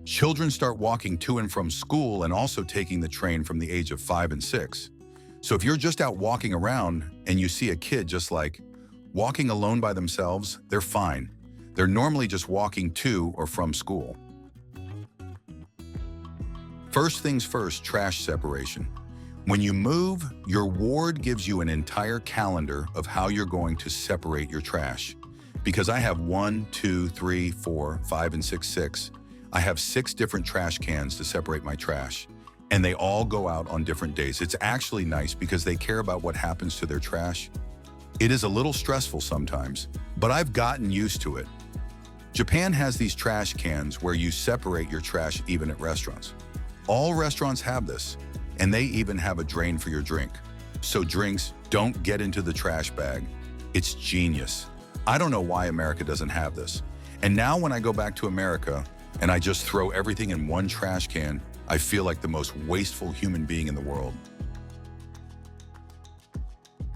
Children start walking to and from school and also taking the train from the age of 5 and 6. So if you're just out walking around and you see a kid just like walking alone by themselves, they're fine. They're normally just walking to or from school. First things first, trash separation. When you move, your ward gives you an entire calendar of how you're going to separate your trash. Because I have 1, 2, 3, 4, 5, and 6. I have 6 different trash cans to separate my trash, and they all go out on different days. It's actually nice because they care about what happens to their trash. It is a little stressful sometimes, but I've gotten used to it. Japan has these trash cans where you separate your trash even at restaurants. All restaurants have this, and they even have a drain for your drink. So drinks don't get into the trash bag. It's genius. I don't know why America doesn't have this. And now when I go back to America and I just throw everything in one trash can, I feel like the most wasteful human being in the world.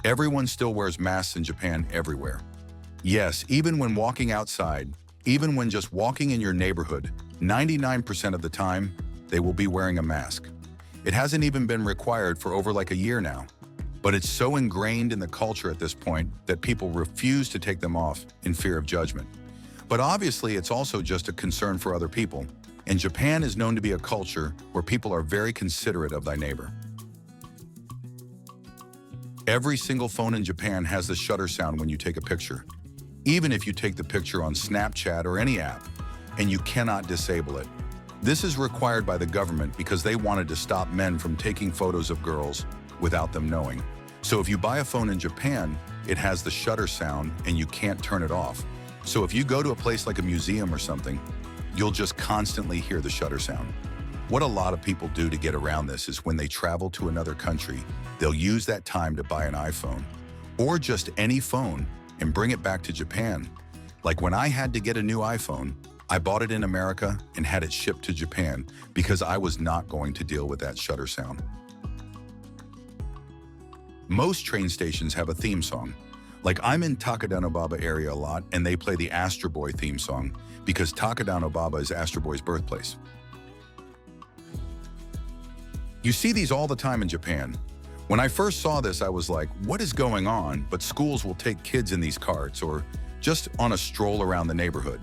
Everyone still wears masks in Japan everywhere. Yes, even when walking outside, even when just walking in your neighborhood, 99% of the time, they will be wearing a mask. It hasn't even been required for over like a year now. But it's so ingrained in the culture at this point that people refuse to take them off in fear of judgment. But obviously, it's also just a concern for other people. And Japan is known to be a culture where people are very considerate of thy neighbor. Every single phone in Japan has the shutter sound when you take a picture, even if you take the picture on Snapchat or any app, and you cannot disable it. This is required by the government because they wanted to stop men from taking photos of girls without them knowing. So if you buy a phone in Japan, it has the shutter sound and you can't turn it off. So if you go to a place like a museum or something, you'll just constantly hear the shutter sound. What a lot of people do to get around this is when they travel to another country, they'll use that time to buy an iPhone or just any phone and bring it back to Japan. Like when I had to get a new iPhone, I bought it in America and had it shipped to Japan because I was not going to deal with that shutter sound. Most train stations have a theme song. Like I'm in Takadanobaba area a lot and they play the Astro Boy theme song because Takadanobaba is Astro Boy's birthplace. You see these all the time in Japan. When I first saw this, I was like, what is going on? But schools will take kids in these carts or just on a stroll around the neighborhood.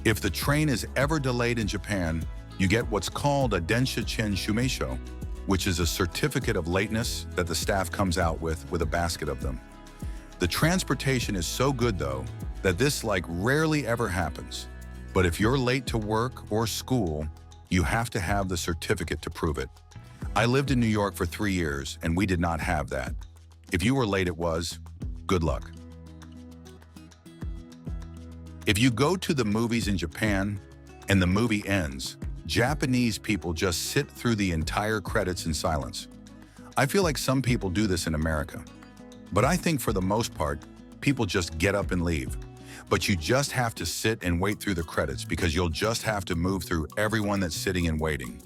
If the train is ever delayed in Japan, you get what's called a Densha Chen Shumeisho, which is a certificate of lateness that the staff comes out with a basket of them. The transportation is so good though, that this like rarely ever happens. But if you're late to work or school, you have to have the certificate to prove it. I lived in New York for 3 years and we did not have that. If you were late, it was good luck. If you go to the movies in Japan and the movie ends, Japanese people just sit through the entire credits in silence. I feel like some people do this in America. But I think for the most part, people just get up and leave. But you just have to sit and wait through the credits because you'll just have to move through everyone that's sitting and waiting.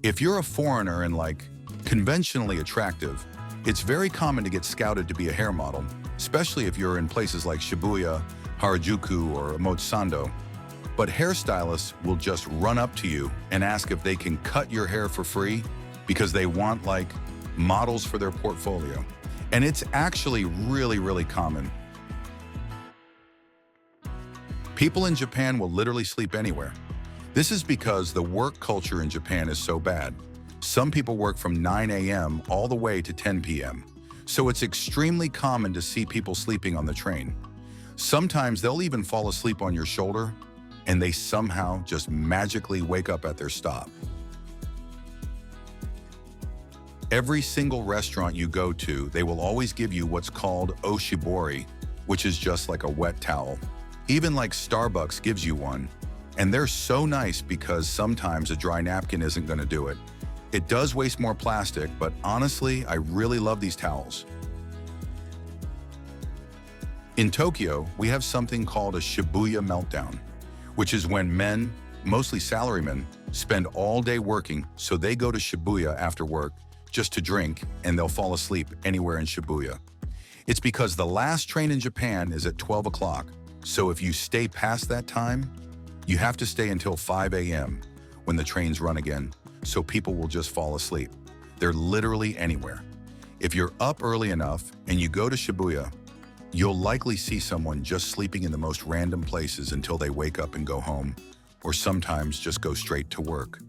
If you're a foreigner and like conventionally attractive, it's very common to get scouted to be a hair model, especially if you're in places like Shibuya, Harajuku, or Omotesando. But hairstylists will just run up to you and ask if they can cut your hair for free because they want like models for their portfolio. And it's actually really, really common. People in Japan will literally sleep anywhere. This is because the work culture in Japan is so bad. Some people work from 9 a.m. all the way to 10 p.m. So it's extremely common to see people sleeping on the train. Sometimes they'll even fall asleep on your shoulder and they somehow just magically wake up at their stop. Every single restaurant you go to, they will always give you what's called oshibori, which is just like a wet towel. Even like Starbucks gives you one, and they're so nice because sometimes a dry napkin isn't going to do it. It does waste more plastic, but honestly, I really love these towels. In Tokyo, we have something called a Shibuya meltdown, which is when men, mostly salarymen, spend all day working, so they go to Shibuya after work just to drink, and they'll fall asleep anywhere in Shibuya. It's because the last train in Japan is at 12 o'clock, So if you stay past that time, you have to stay until 5 a.m. when the trains run again, so people will just fall asleep. They're literally anywhere. If you're up early enough and you go to Shibuya, you'll likely see someone just sleeping in the most random places until they wake up and go home, or sometimes just go straight to work.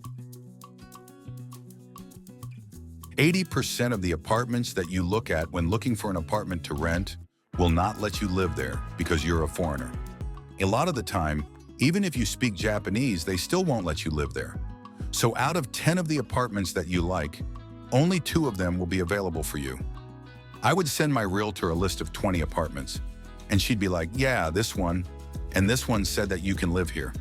80% of the apartments that you look at when looking for an apartment to rent will not let you live there because you're a foreigner. A lot of the time, even if you speak Japanese, they still won't let you live there. So out of 10 of the apartments that you like, only 2 of them will be available for you. I would send my realtor a list of 20 apartments, and she'd be like, yeah, this one, and this one said that you can live here.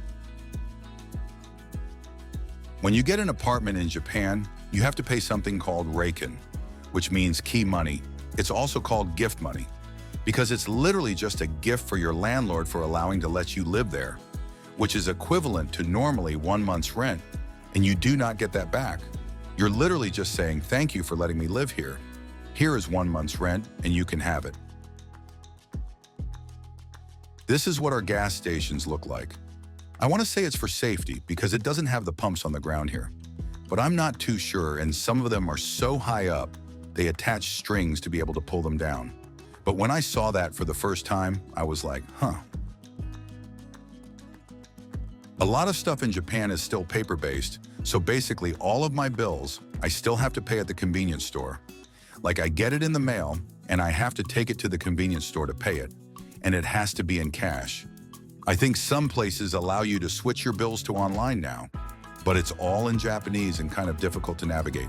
When you get an apartment in Japan, you have to pay something called reikin, which means key money. It's also called gift money, because it's literally just a gift for your landlord for allowing to let you live there, which is equivalent to normally 1 month's rent, and you do not get that back. You're literally just saying, thank you for letting me live here. Here is 1 month's rent, and you can have it. This is what our gas stations look like. I want to say it's for safety because it doesn't have the pumps on the ground here. But I'm not too sure, and some of them are so high up, they attach strings to be able to pull them down. But when I saw that for the first time, I was like, huh. A lot of stuff in Japan is still paper-based, so basically all of my bills, I still have to pay at the convenience store. Like I get it in the mail, and I have to take it to the convenience store to pay it, and it has to be in cash. I think some places allow you to switch your bills to online now, but it's all in Japanese and kind of difficult to navigate.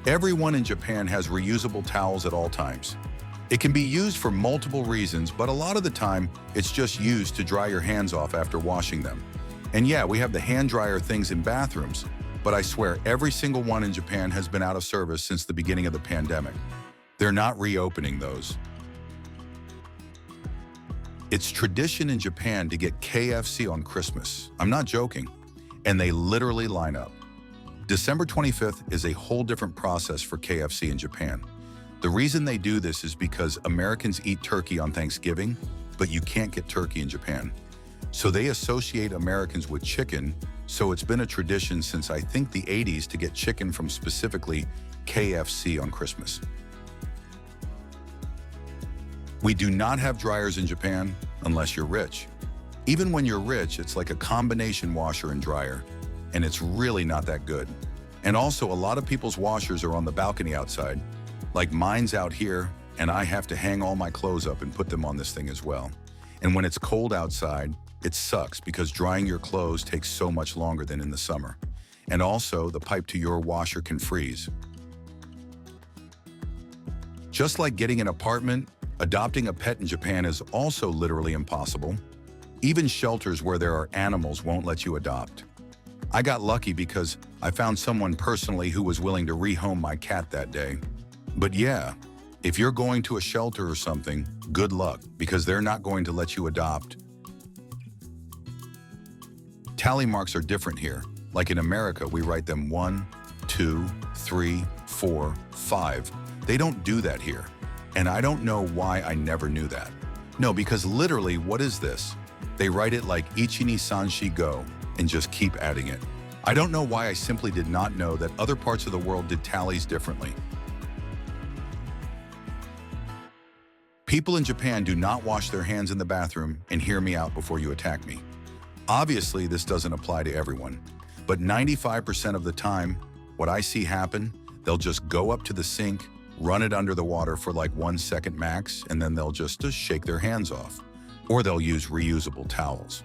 Everyone in Japan has reusable towels at all times. It can be used for multiple reasons, but a lot of the time, it's just used to dry your hands off after washing them. And yeah, we have the hand dryer things in bathrooms, but I swear every single one in Japan has been out of service since the beginning of the pandemic. They're not reopening those. It's tradition in Japan to get KFC on Christmas. I'm not joking. And they literally line up. December 25th is a whole different process for KFC in Japan. The reason they do this is because Americans eat turkey on Thanksgiving, but you can't get turkey in Japan. So they associate Americans with chicken, so it's been a tradition since I think the 80s to get chicken from specifically KFC on Christmas. We do not have dryers in Japan unless you're rich. Even when you're rich, it's like a combination washer and dryer, and it's really not that good. And also, a lot of people's washers are on the balcony outside, like mine's out here, and I have to hang all my clothes up and put them on this thing as well. And when it's cold outside, it sucks because drying your clothes takes so much longer than in the summer. And also, the pipe to your washer can freeze. Just like getting an apartment, adopting a pet in Japan is also literally impossible. Even shelters where there are animals won't let you adopt. I got lucky because I found someone personally who was willing to rehome my cat that day. But yeah, if you're going to a shelter or something, good luck because they're not going to let you adopt. Tally marks are different here. Like in America, we write them 1, 2, 3, 4, 5. They don't do that here. And I don't know why I never knew that. No, because literally, what is this? They write it like ichi ni san shi go and just keep adding it. I don't know why I simply did not know that other parts of the world did tallies differently. People in Japan do not wash their hands in the bathroom, and hear me out before you attack me. Obviously, this doesn't apply to everyone, but 95% of the time, what I see happen, they'll just go up to the sink, run it under the water for like 1 second max, and then they'll just shake their hands off. Or they'll use reusable towels.